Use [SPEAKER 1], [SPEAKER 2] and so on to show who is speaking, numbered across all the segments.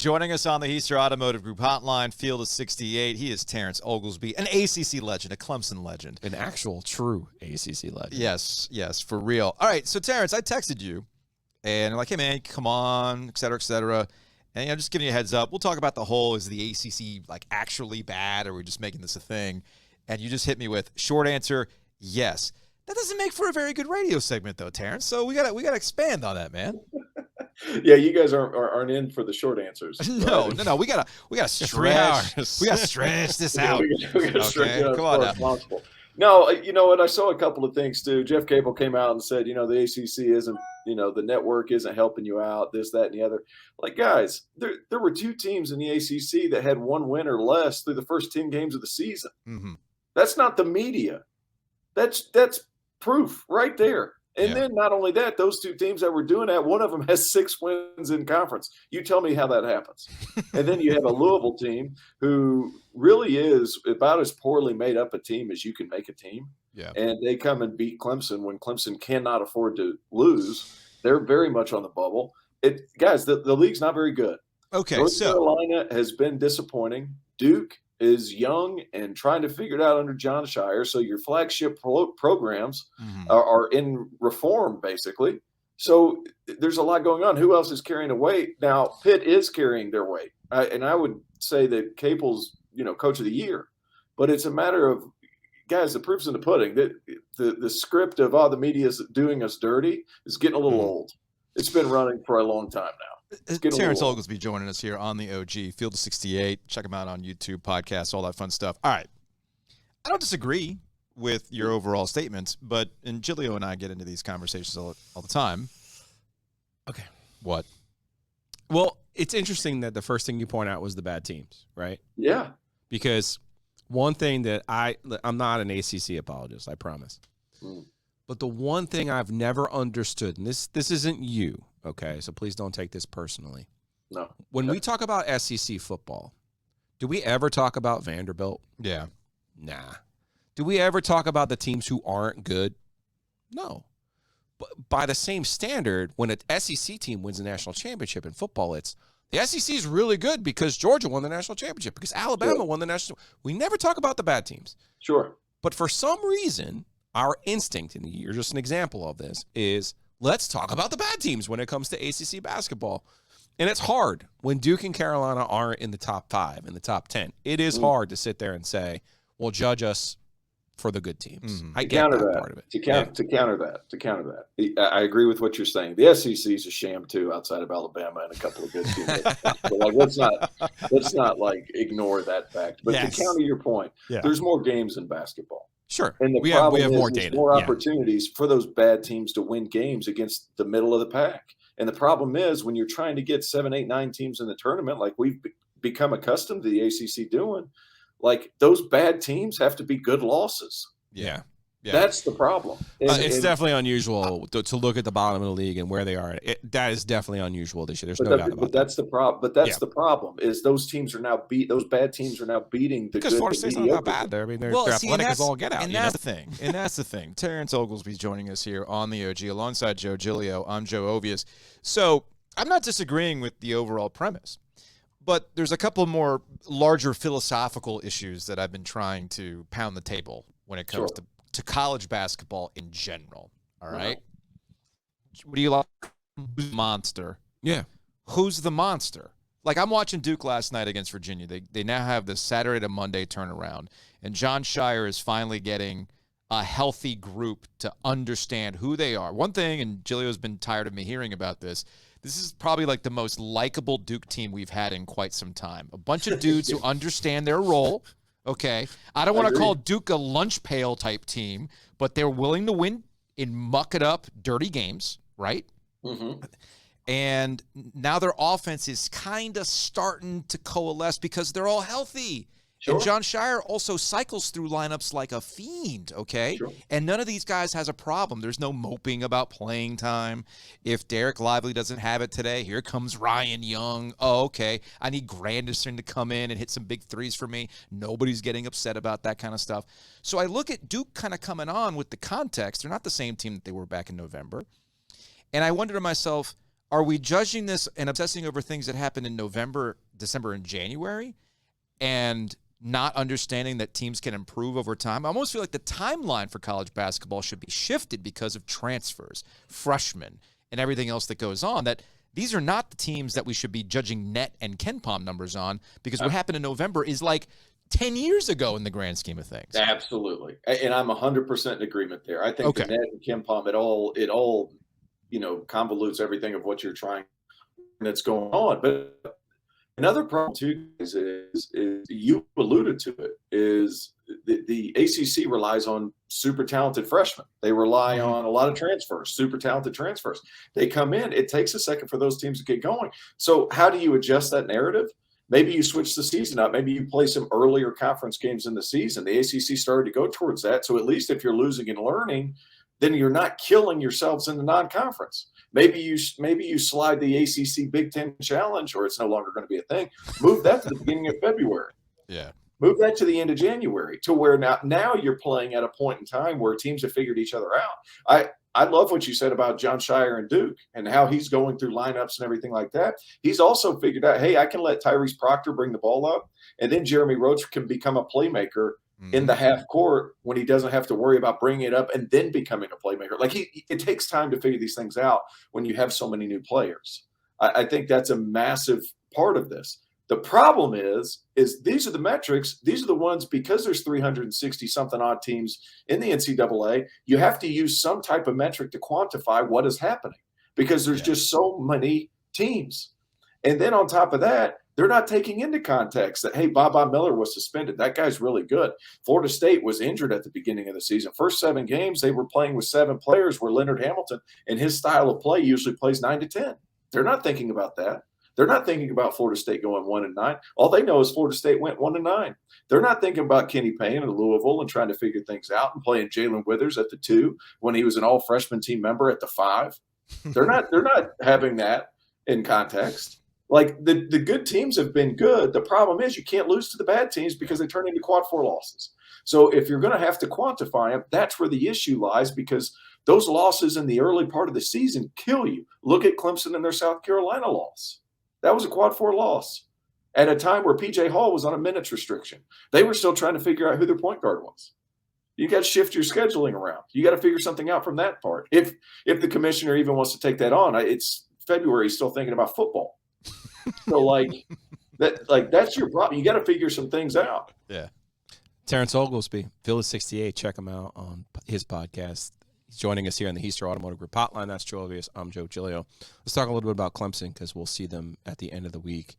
[SPEAKER 1] Joining us on the Heister Automotive Group hotline, Field of 68, he is Terrence Oglesby, an ACC legend, a Clemson legend.
[SPEAKER 2] An actual, true ACC legend.
[SPEAKER 1] Yes, for real. All right, so Terrence, I texted you, and I'm like, hey, man, come on, et cetera, et cetera. And, just giving you a heads up. We'll talk about the whole, is the ACC, actually bad, or are we just making this a thing? And you just hit me with, short answer, yes. That doesn't make for a very good radio segment, though, Terrence. So we gotta expand on that, man.
[SPEAKER 3] Yeah, you guys aren't in for the short answers.
[SPEAKER 1] No. We gotta stretch. We gotta stretch this out.
[SPEAKER 3] We gotta stretch it out. Come on now. No, and I saw a couple of things too. Jeff Cable came out and said, the ACC isn't, the network isn't helping you out, this, that, and the other. Guys, there were two teams in the ACC that had one win or less through the first 10 games of the season. Mm-hmm. That's not the media. That's proof right there. And then not only that, those two teams that were doing that, one of them has 6 wins in conference. You tell me how that happens. And then you have a Louisville team who really is about as poorly made up a team as you can make a team.
[SPEAKER 1] Yeah.
[SPEAKER 3] And they come and beat Clemson when Clemson cannot afford to lose. They're very much on the bubble. Guys, the league's not very good.
[SPEAKER 1] Okay,
[SPEAKER 3] North Carolina has been disappointing. Duke is young and trying to figure it out under John Shire. So your flagship programs are in reform, basically. So there's a lot going on. Who else is carrying a weight? Now, Pitt is carrying their weight. And I would say that Capel's, coach of the year. But it's a matter of, guys, the proof's in the pudding. The script of, the media is doing us dirty is getting a little old. It's been running for a long time now.
[SPEAKER 1] Terrence Oglesby joining us here on the OG, Field of 68. Check him out on YouTube, podcasts, all that fun stuff. All right. I don't disagree with your overall statements, and Gilio and I get into these conversations all the time.
[SPEAKER 2] Okay.
[SPEAKER 1] What?
[SPEAKER 2] Well, it's interesting that the first thing you point out was the bad teams, right?
[SPEAKER 3] Yeah.
[SPEAKER 2] Because one thing that I'm not an ACC apologist, I promise. But the one thing I've never understood, and this isn't you, okay, so please don't take this personally.
[SPEAKER 3] No.
[SPEAKER 2] When we talk about SEC football, do we ever talk about Vanderbilt?
[SPEAKER 1] Yeah.
[SPEAKER 2] Nah. Do we ever talk about the teams who aren't good? No. But by the same standard, when an SEC team wins a national championship in football, it's the SEC is really good because Georgia won the national championship, because Alabama won the national. We never talk about the bad teams.
[SPEAKER 3] Sure.
[SPEAKER 2] But for some reason, our instinct, and you're just an example of this, is let's talk about the bad teams when it comes to ACC basketball. And it's hard when Duke and Carolina aren't in the top 5, in the top 10. It is hard to sit there and say, well, judge us for the good teams. I get that part of it.
[SPEAKER 3] To counter that. I agree with what you're saying. The SEC is a sham too, outside of Alabama and a couple of good teams. But let's not ignore that fact. But to counter your point, there's more games in basketball.
[SPEAKER 2] Sure.
[SPEAKER 3] And
[SPEAKER 2] we have more data.
[SPEAKER 3] More opportunities for those bad teams to win games against the middle of the pack. And the problem is when you're trying to get 7, 8, 9 teams in the tournament, like we've become accustomed to the ACC doing, those bad teams have to be good losses.
[SPEAKER 2] Yeah.
[SPEAKER 3] That's the problem.
[SPEAKER 2] It's definitely unusual to look at the bottom of the league and where they are. That is definitely unusual this year. There's no doubt about that.
[SPEAKER 3] But that's the problem. The problem is those teams are now those bad teams are now beating the
[SPEAKER 2] because
[SPEAKER 3] good.
[SPEAKER 2] Florida State's not that bad there. I mean, they're athletic as all get out.
[SPEAKER 1] And that's the thing. And that's the thing. Terrence Oglesby's joining us here on the OG alongside Joe Gilio. I'm Joe Ovius. So I'm not disagreeing with the overall premise, but there's a couple more larger philosophical issues that I've been trying to pound the table when it comes to college basketball in general. All right. What do you like? Who's the monster?
[SPEAKER 2] Yeah.
[SPEAKER 1] Who's the monster? I'm watching Duke last night against Virginia. They now have this Saturday to Monday turnaround, and John Shire is finally getting a healthy group to understand who they are. One thing, and Gilio's been tired of me hearing about this, this is probably the most likable Duke team we've had in quite some time. A bunch of dudes who understand their role. Okay, I don't want to call Duke a lunch pail type team, but they're willing to win in muck it up, dirty games, right?
[SPEAKER 3] Mm-hmm.
[SPEAKER 1] And now their offense is kind of starting to coalesce because they're all healthy. Sure. And John Shire also cycles through lineups like a fiend, okay?
[SPEAKER 3] Sure.
[SPEAKER 1] And none of these guys has a problem. There's no moping about playing time. If Derek Lively doesn't have it today, here comes Ryan Young. Oh, okay. I need Granderson to come in and hit some big threes for me. Nobody's getting upset about that kind of stuff. So I look at Duke kind of coming on with the context. They're not the same team that they were back in November. And I wonder to myself, are we judging this and obsessing over things that happened in November, December, and January and not understanding that teams can improve over time? I almost feel like the timeline for college basketball should be shifted because of transfers, freshmen, and everything else that goes on, that these are not the teams that we should be judging net and KenPom numbers on, because what happened in November is like 10 years ago in the grand scheme of things.
[SPEAKER 3] Absolutely. And I'm 100% in agreement there. I think the net and KenPom, it all, convolutes everything of what you're trying that's going on. But another problem too is you alluded to it, is the ACC relies on super talented freshmen. They rely on a lot of transfers, super talented transfers. They come in. It takes a second for those teams to get going. So how do you adjust that narrative? Maybe you switch the season up. Maybe you play some earlier conference games in the season. The ACC started to go towards that. So at least if you're losing and learning, then you're not killing yourselves in the non-conference. Maybe you slide the ACC Big Ten Challenge, or it's no longer going to be a thing. Move that to the beginning of February.
[SPEAKER 1] Yeah.
[SPEAKER 3] Move that to the end of January, to where now you're playing at a point in time where teams have figured each other out. I love what you said about John Shire and Duke and how he's going through lineups and everything like that. He's also figured out, hey, I can let Tyrese Proctor bring the ball up, and then Jeremy Roach can become a playmaker in the half court when he doesn't have to worry about bringing it up and then becoming a playmaker. Like it takes time to figure these things out when you have so many new players. I think that's a massive part of this. The problem is these are the metrics. These are the ones, because there's 360 something odd teams in the NCAA, you have to use some type of metric to quantify what is happening, because there's just so many teams. And then on top of that, they're not taking into context that, hey, Baba Miller was suspended. That guy's really good. Florida State was injured at the beginning of the season. First 7 games, they were playing with 7 players, where Leonard Hamilton and his style of play usually plays 9 to 10. They're not thinking about that. They're not thinking about Florida State going 1-9. All they know is Florida State went 1-9. They're not thinking about Kenny Payne and Louisville and trying to figure things out and playing Jalen Withers at the 2 when he was an all-freshman team member at the 5. They're not having that in context. Like the good teams have been good. The problem is you can't lose to the bad teams because they turn into quad 4 losses. So if you're going to have to quantify them, that's where the issue lies, because those losses in the early part of the season kill you. Look at Clemson and their South Carolina loss. That was a quad 4 loss at a time where PJ Hall was on a minutes restriction. They were still trying to figure out who their point guard was. You got to shift your scheduling around. You got to figure something out from that part. If the commissioner even wants to take that on, it's February, he's still thinking about football. So that's your problem. You got to figure some things out.
[SPEAKER 2] Yeah. Terrence Oglesby, Village 68. Check him out on his podcast. He's joining us here in the Heister Automotive Group hotline. That's Joe Ovius. I'm Joe Giglio. Let's talk a little bit about Clemson, because we'll see them at the end of the week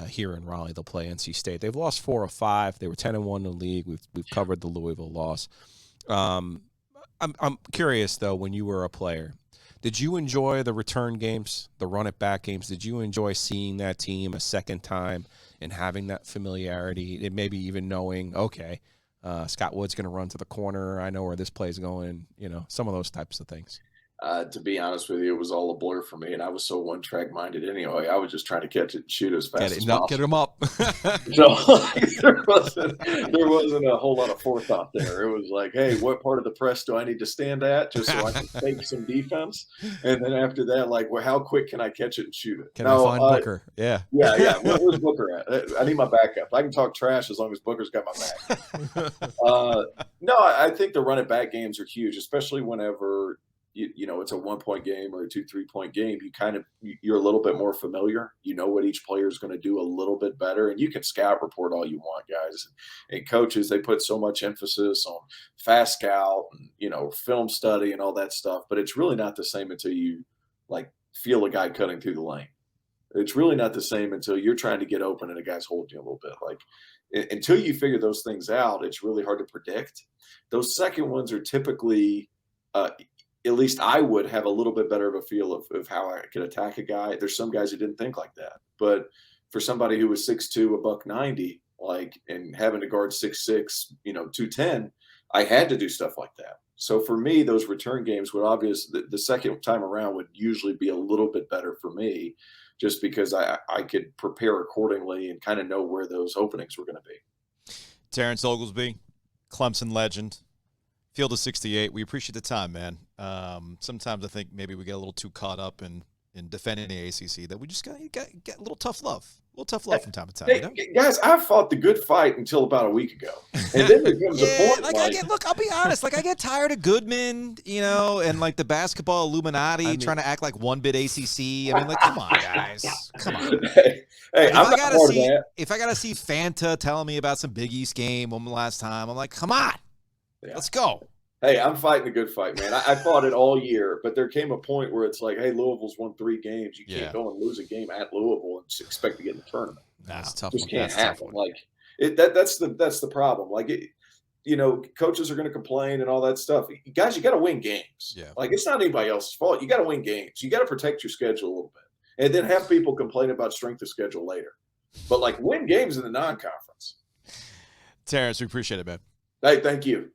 [SPEAKER 2] here in Raleigh. They'll play NC State. They've lost 4 of 5. They were 10-1 in the league. We've covered the Louisville loss. I'm curious though, when you were a player, did you enjoy the return games, the run it back games? Did you enjoy seeing that team a second time and having that familiarity, and maybe even knowing, okay, Scott Wood's going to run to the corner, I know where this play's going, some of those types of things?
[SPEAKER 3] To be honest with you, it was all a blur for me, and I was so one-track minded anyway. I was just trying to catch it and shoot as fast as possible.
[SPEAKER 2] Get him up.
[SPEAKER 3] So there wasn't a whole lot of forethought there. It was like, hey, what part of the press do I need to stand at just so I can fake some defense? And then after that, like, well, how quick can I catch it and shoot it?
[SPEAKER 2] Can I find Booker? Yeah.
[SPEAKER 3] Yeah. Where's Booker at? I need my backup. I can talk trash as long as Booker's got my back. No, I think the run it back games are huge, especially whenever it's a 1-point game or a 2-3-point game. You're a little bit more familiar. You know what each player is going to do a little bit better, and you can scout report all you want, guys. And coaches, they put so much emphasis on fast scout and, film study and all that stuff, but it's really not the same until you feel a guy cutting through the lane. It's really not the same until you're trying to get open and a guy's holding you a little bit. Until you figure those things out, it's really hard to predict. Those second ones are typically, at least I would have a little bit better of a feel of how I could attack a guy. There's some guys who didn't think like that, but for somebody who was 6'2", $190, and having to guard 6'6", 210, I had to do stuff like that. So for me, those return games would the second time around would usually be a little bit better for me, just because I could prepare accordingly and kind of know where those openings were going to be.
[SPEAKER 1] Terrence Oglesby, Clemson legend. Field of 68. We appreciate the time, man. Sometimes I think maybe we get a little too caught up in in defending the ACC that we just got a little tough love. A little tough love from time to time.
[SPEAKER 3] Hey, guys, I fought the good fight until about a week ago. And then there comes a point
[SPEAKER 1] I'll be honest, I get tired of Goodman, and like the basketball Illuminati trying to act like one bit ACC. Come on, guys. Come on.
[SPEAKER 3] Hey, I'm not part of that.
[SPEAKER 1] If I got to see Fanta telling me about some Big East game one last time, I'm like, come on. Yeah. Let's go.
[SPEAKER 3] Hey, I'm fighting a good fight, man. I fought it all year, but there came a point where it's like, hey, Louisville's won 3 games. You can't go and lose a game at Louisville and expect to get in the tournament.
[SPEAKER 1] That's tough.
[SPEAKER 3] Just can't happen. That's the problem. Coaches are going to complain and all that stuff. Guys, you got to win games.
[SPEAKER 1] Yeah.
[SPEAKER 3] It's not anybody else's fault. You got to win games. You got to protect your schedule a little bit, and then have people complain about strength of schedule later. But win games in the non-conference.
[SPEAKER 1] Terrence, we appreciate it, man.
[SPEAKER 3] Hey, thank you.